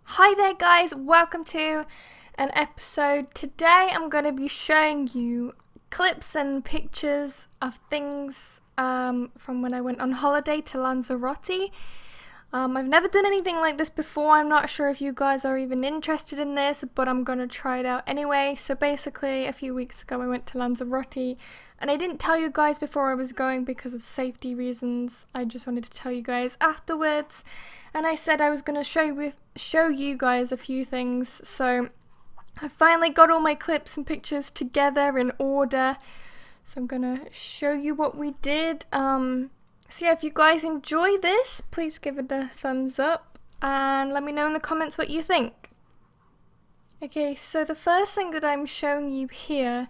Hi there guys, welcome to an episode. Today I'm going to be showing you clips and pictures of things from when I went on holiday to Lanzarote. I've never done anything like this before. I'm not sure if you guys are even interested in this, but I'm going to try it out anyway. So basically a few weeks ago I went to Lanzarote and I didn't tell you guys before I was going because of safety reasons. I just wanted to tell you guys afterwards. And I said I was going to show you guys a few things. So I finally got all my clips and pictures together in order. So I'm going to show you what we did. So yeah, if you guys enjoy this, please give it a thumbs up and let me know in the comments what you think. Okay, so the first thing that I'm showing you here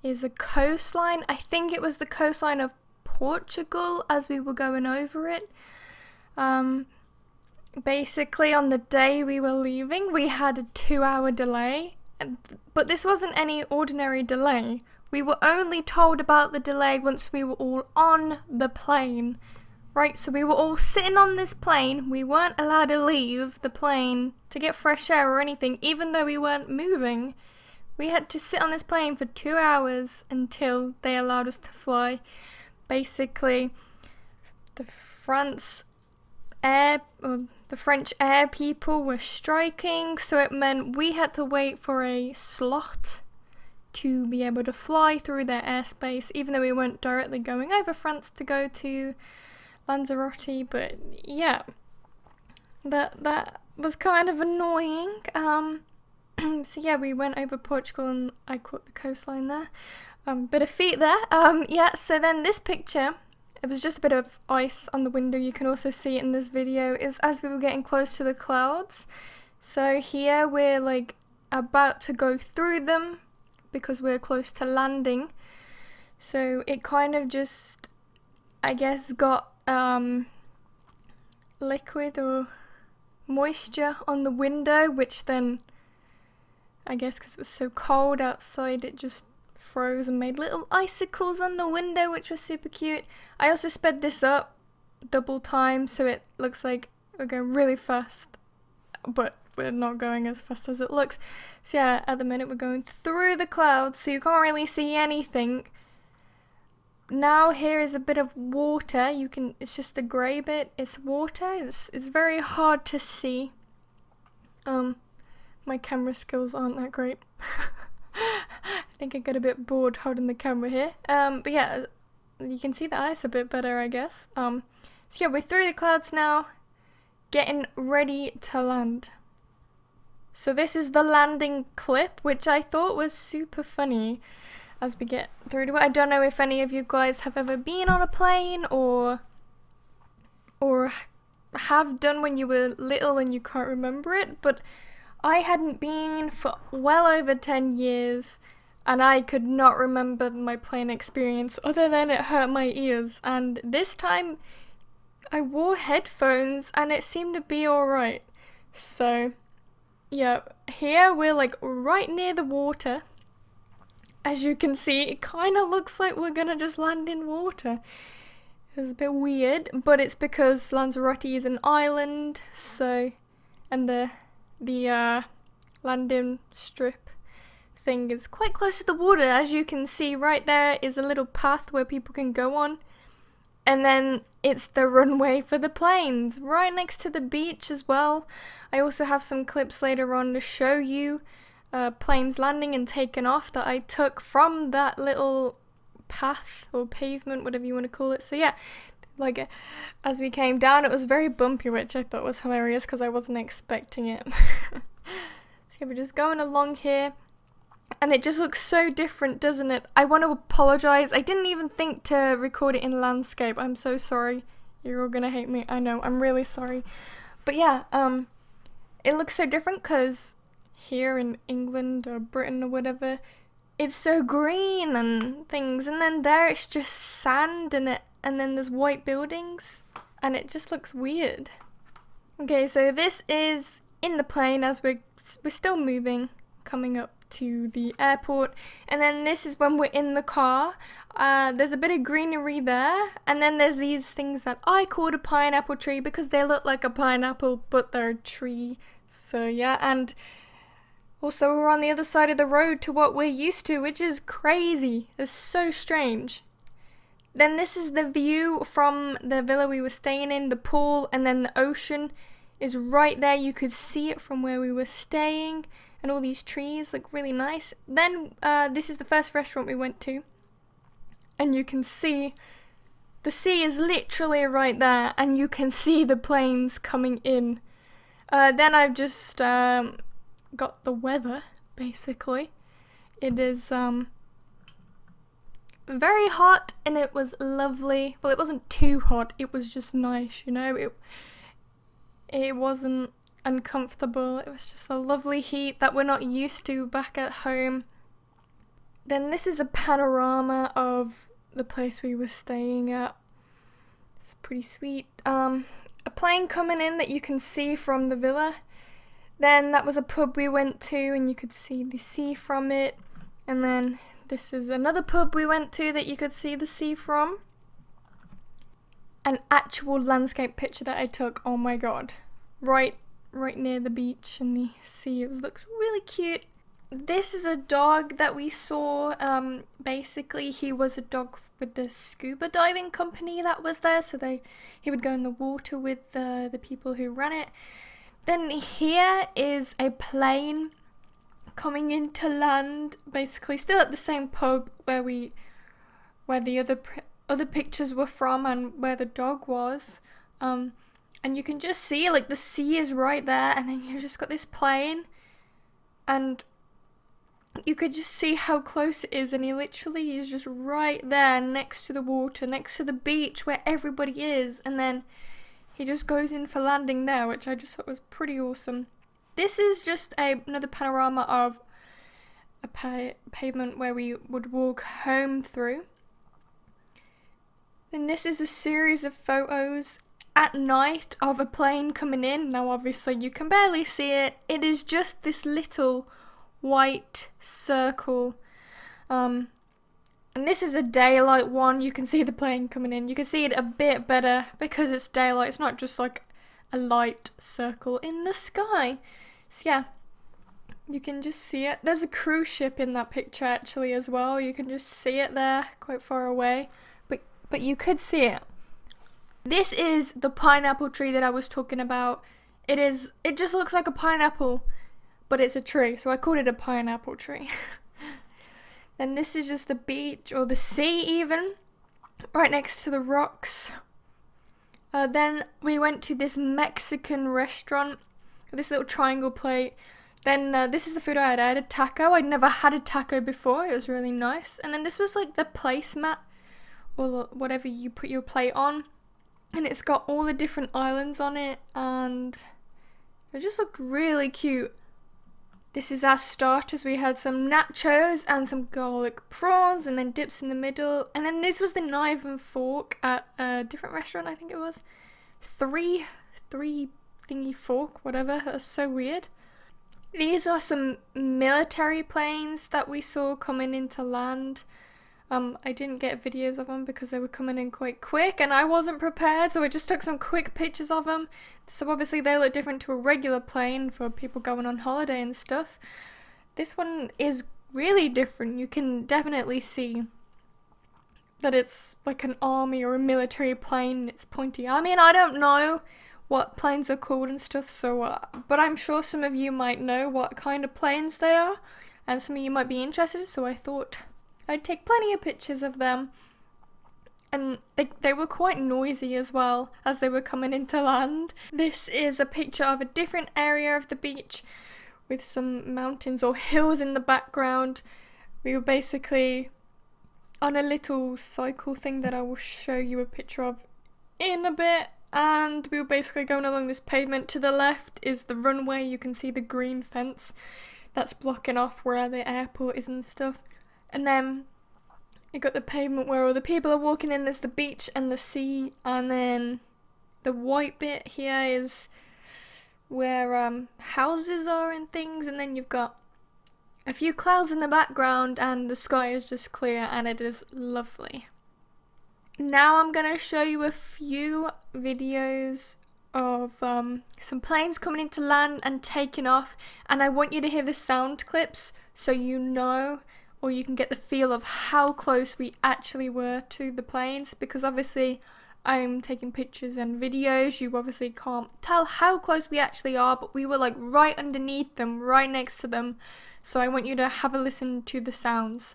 is a coastline. I think it was the coastline of Portugal as we were going over it. Basically on the day we were leaving, we had a 2-hour delay, but this wasn't any ordinary delay. We were only told about the delay once we were all on the plane, right? So we were all sitting on this plane. We weren't allowed to leave the plane to get fresh air or anything, even though we weren't moving. We had to sit on this plane for 2 hours until they allowed us to fly. Basically, the French air people were striking, so it meant we had to wait for a slot to be able to fly through their airspace, even though we weren't directly going over France to go to Lanzarote. But yeah, that was kind of annoying. So yeah, we went over Portugal and I caught the coastline there. Bit of feet there. Yeah, so then this picture, it was just a bit of ice on the window. You can also see it in this video. Is as we were getting close to the clouds. So here we're like about to go through them because we're close to landing. So it kind of just, I guess, got liquid or moisture on the window, which then, I guess because it was so cold outside, it just froze and made little icicles on the window, which was super cute. I also sped this up double time so it looks like we're going really fast, but we're not going as fast as it looks. So yeah, at the minute we're going through the clouds, so you can't really see anything. Now here is a bit of water. It's just a grey bit. It's water. It's very hard to see. My camera skills aren't that great. I think I got a bit bored holding the camera here. But yeah, you can see the ice a bit better, I guess. So yeah, we're through the clouds now, getting ready to land. So this is the landing clip, which I thought was super funny as we get through to it. I don't know if any of you guys have ever been on a plane or have done when you were little and you can't remember it, but I hadn't been for well over 10 years and I could not remember my plane experience other than it hurt my ears, and this time I wore headphones and it seemed to be alright. So yeah, here we're like right near the water. As you can see, it kind of looks like we're gonna just land in water. It's a bit weird, but it's because Lanzarote is an island, so, and the landing strip thing is quite close to the water. As you can see, right there is a little path where people can go on, and then it's the runway for the planes right next to the beach as well. I also have some clips later on to show you planes landing and taking off that I took from that little path or pavement, whatever you want to call it. So yeah, like as we came down, it was very bumpy, which I thought was hilarious because I wasn't expecting it. So yeah, we're just going along here and it just looks so different, doesn't it? I want to apologize. I didn't even think to record it in landscape. I'm so sorry. You're all gonna hate me. I know, I'm really sorry. But yeah, it looks so different because here in England or Britain or whatever, it's so green and things, and then there it's just sand and then there's white buildings and it just looks weird. Okay, so this is in the plane as we're still moving, coming up to the airport, and then this is when we're in the car. There's a bit of greenery there, and then there's these things that I called a pineapple tree because they look like a pineapple but they're a tree, So yeah, and also we're on the other side of the road to what we're used to, which is crazy. It's so strange. Then this is the view from the villa we were staying in, the pool, and then the ocean is right there. You could see it from where we were staying, and all these trees look really nice. Then this is the first restaurant we went to, and you can see the sea is literally right there, and you can see the planes coming in. Then I've just got the weather, basically. It is very hot, and it was lovely. Well, it wasn't too hot, it was just nice, you know. It wasn't uncomfortable, it was just a lovely heat that we're not used to back at home. Then this is a panorama of the place we were staying at. It's pretty sweet. A plane coming in that you can see from the villa. Then that was a pub we went to, and you could see the sea from it. And then this is another pub we went to that you could see the sea from. An actual landscape picture that I took, oh my god. Right near the beach and the sea. It looked really cute. This is a dog that we saw. Basically he was a dog with the scuba diving company that was there, so he would go in the water with the people who ran it. Then here is a plane coming into land, basically still at the same pub where the other pictures were from and where the dog was. And you can just see, like, the sea is right there, and then you just got this plane, and you could just see how close it is, and he literally is just right there next to the water, next to the beach where everybody is, and then he just goes in for landing there, which I just thought was pretty awesome. This is just another panorama of a pavement where we would walk home through. Then this is a series of photos at night of a plane coming in. Now obviously you can barely see it. It is just this little white circle. And this is a daylight one. You can see the plane coming in. You can see it a bit better because it's daylight. It's not just like a light circle in the sky. So yeah, you can just see it. There's a cruise ship in that picture actually as well. You can just see it there quite far away, but you could see it. This is the pineapple tree that I was talking about. It just looks like a pineapple, but it's a tree, so I called it a pineapple tree. Then this is just the beach, or the sea even, right next to the rocks. Then we went to this Mexican restaurant, this little triangle plate. Then this is the food I had. I had a taco. I'd never had a taco before. It was really nice. And then this was like the placemat, or whatever you put your plate on. And it's got all the different islands on it, and it just looked really cute. This is our starters. We had some nachos and some garlic prawns, and then dips in the middle. And then this was the knife and fork at a different restaurant, I think it was. Three thingy fork, whatever. That's so weird. These are some military planes that we saw coming into land. I didn't get videos of them because they were coming in quite quick and I wasn't prepared, so I just took some quick pictures of them. So obviously they look different to a regular plane for people going on holiday and stuff. This one is really different. You can definitely see that it's like an army or a military plane. It's pointy. I mean, I don't know what planes are called and stuff, so but I'm sure some of you might know what kind of planes they are, and some of you might be interested, so I thought I'd take plenty of pictures of them. And they were quite noisy as well as they were coming into land. This is a picture of a different area of the beach with some mountains or hills in the background. We were basically on a little cycle thing that I will show you a picture of in a bit. And we were basically going along this pavement. To the left is the runway. You can see the green fence that's blocking off where the airport is and stuff. And then you got the pavement where all the people are walking in. There's the beach and the sea, and then the white bit here is where houses are and things, and then you've got a few clouds in the background and the sky is just clear and it is lovely. Now I'm going to show you a few videos of some planes coming into land and taking off, and I want you to hear the sound clips so you know, or you can get the feel of how close we actually were to the planes, because obviously I'm taking pictures and videos, you obviously can't tell how close we actually are, but we were like right underneath them, right next to them, so I want you to have a listen to the sounds.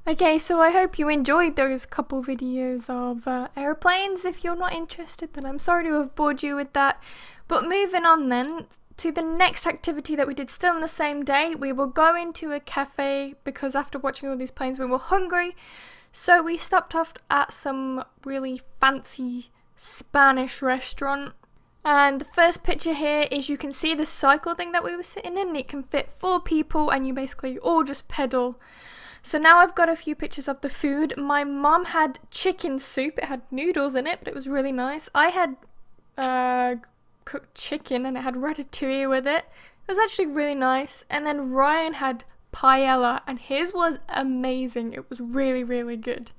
Okay, so I hope you enjoyed those couple videos of airplanes. If you're not interested, then I'm sorry to have bored you with that. But moving on then to the next activity that we did still on the same day. We were going to a cafe because after watching all these planes we were hungry. So we stopped off at some really fancy Spanish restaurant. And the first picture here is you can see the cycle thing that we were sitting in. It can fit 4 people and you basically all just pedal. So now I've got a few pictures of the food. My mom had chicken soup. It had noodles in it, but it was really nice. I had cooked chicken and it had ratatouille with it. It was actually really nice. And then Ryan had paella and his was amazing. It was really, really good.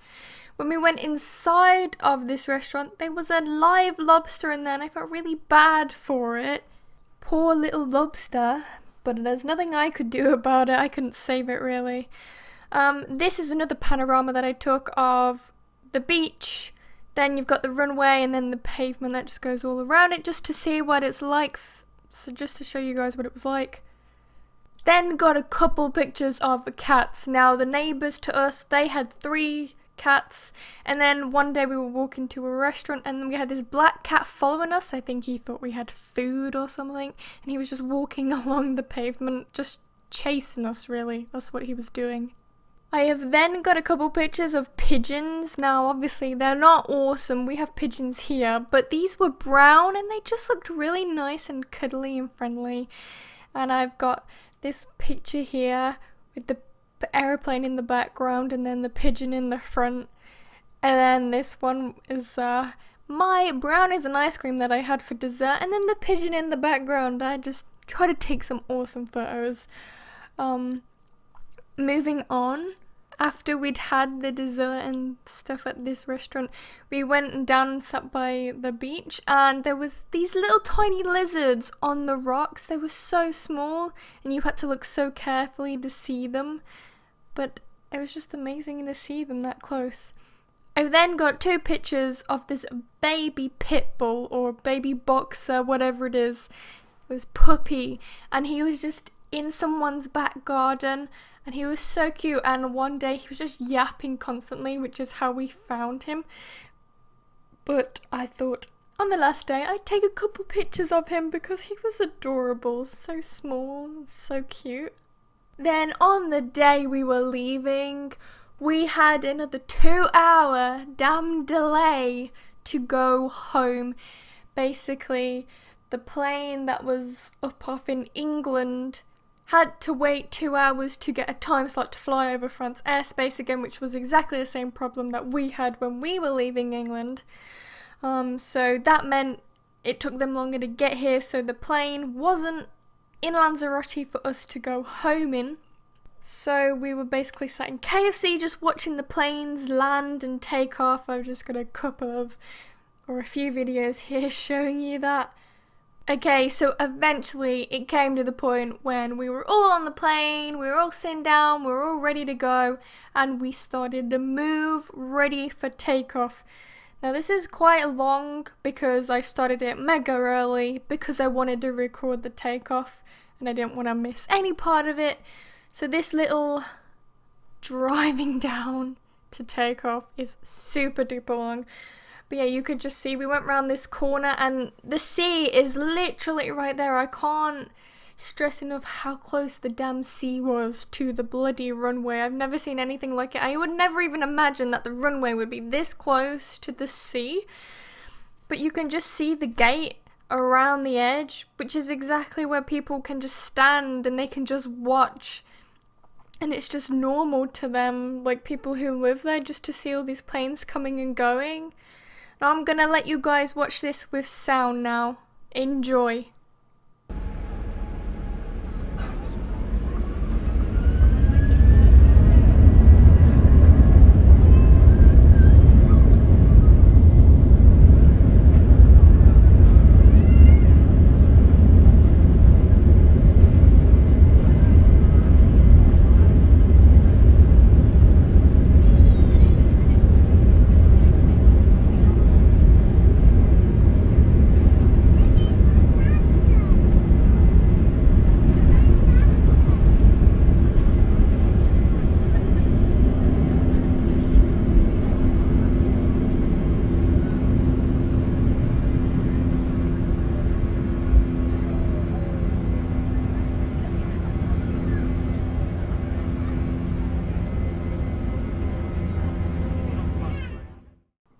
When we went inside of this restaurant, there was a live lobster in there and I felt really bad for it. Poor little lobster. But there's nothing I could do about it. I couldn't save it really. This is another panorama that I took of the beach. Then you've got the runway and then the pavement that just goes all around it just to see what it's like. So just to show you guys what it was like. Then got a couple pictures of the cats. Now the neighbours to us, they had 3 cats. And then one day we were walking to a restaurant and we had this black cat following us. I think he thought we had food or something. And he was just walking along the pavement, just chasing us really. That's what he was doing. I have then got a couple pictures of pigeons. Now obviously they're not awesome, we have pigeons here, but these were brown and they just looked really nice and cuddly and friendly. And I've got this picture here with the aeroplane in the background and then the pigeon in the front. And then this one is my brownies and ice cream that I had for dessert, and then the pigeon in the background. I just try to take some awesome photos. Moving on, after we'd had the dessert and stuff at this restaurant, we went down and sat by the beach and there was these little tiny lizards on the rocks. They were so small and you had to look so carefully to see them, but it was just amazing to see them that close. I then got 2 pictures of this baby pit bull or baby boxer, whatever it is. It was Puppy, and he was just in someone's back garden. And he was so cute, and one day he was just yapping constantly, which is how we found him. But I thought on the last day I'd take a couple pictures of him because he was adorable, so small, so cute. Then on the day we were leaving, we had another 2-hour damn delay to go home. Basically, the plane that was up off in England had to wait 2 hours to get a time slot to fly over France airspace again, which was exactly the same problem that we had when we were leaving England. So that meant it took them longer to get here, so the plane wasn't in Lanzarote for us to go home in. So we were basically sat in KFC just watching the planes land and take off. I've just got a few videos here showing you that. Okay, so eventually it came to the point when we were all on the plane, we were all sitting down, we were all ready to go, and we started to move, ready for takeoff. Now this is quite long because I started it mega early because I wanted to record the takeoff and I didn't want to miss any part of it. So this little driving down to take off is super duper long. But yeah, you could just see we went around this corner and the sea is literally right there. I can't stress enough how close the damn sea was to the bloody runway. I've never seen anything like it. I would never even imagine that the runway would be this close to the sea. But you can just see the gate around the edge, which is exactly where people can just stand and they can just watch. And it's just normal to them, like people who live there, just to see all these planes coming and going. Now I'm gonna let you guys watch this with sound now. Enjoy.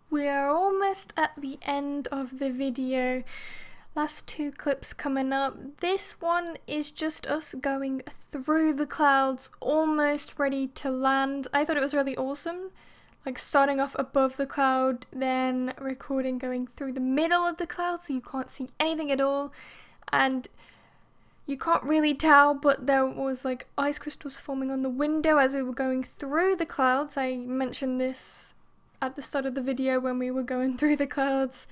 We are almost at the end of the video. Last two clips coming up. This one is just us going through the clouds, almost ready to land. I thought it was really awesome. Like starting off above the cloud, then recording going through the middle of the cloud so you can't see anything at all. And you can't really tell, but there was like ice crystals forming on the window as we were going through the clouds. I mentioned this at the start of the video when we were going through the clouds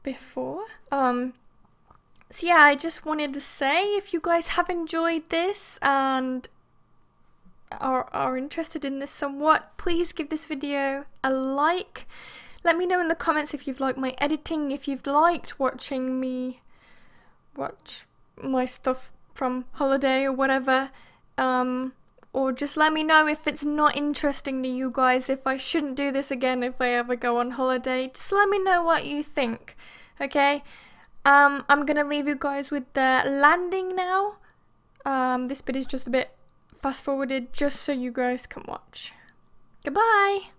before. So yeah, I just wanted to say, if you guys have enjoyed this and are interested in this somewhat, please give this video a like. Let me know in the comments if you've liked my editing, if you've liked watching me watch my stuff from holiday or whatever. Or just let me know if it's not interesting to you guys, if I shouldn't do this again if I ever go on holiday. Just let me know what you think, okay? I'm gonna leave you guys with the landing now. This bit is just a bit fast forwarded just so you guys can watch. Goodbye!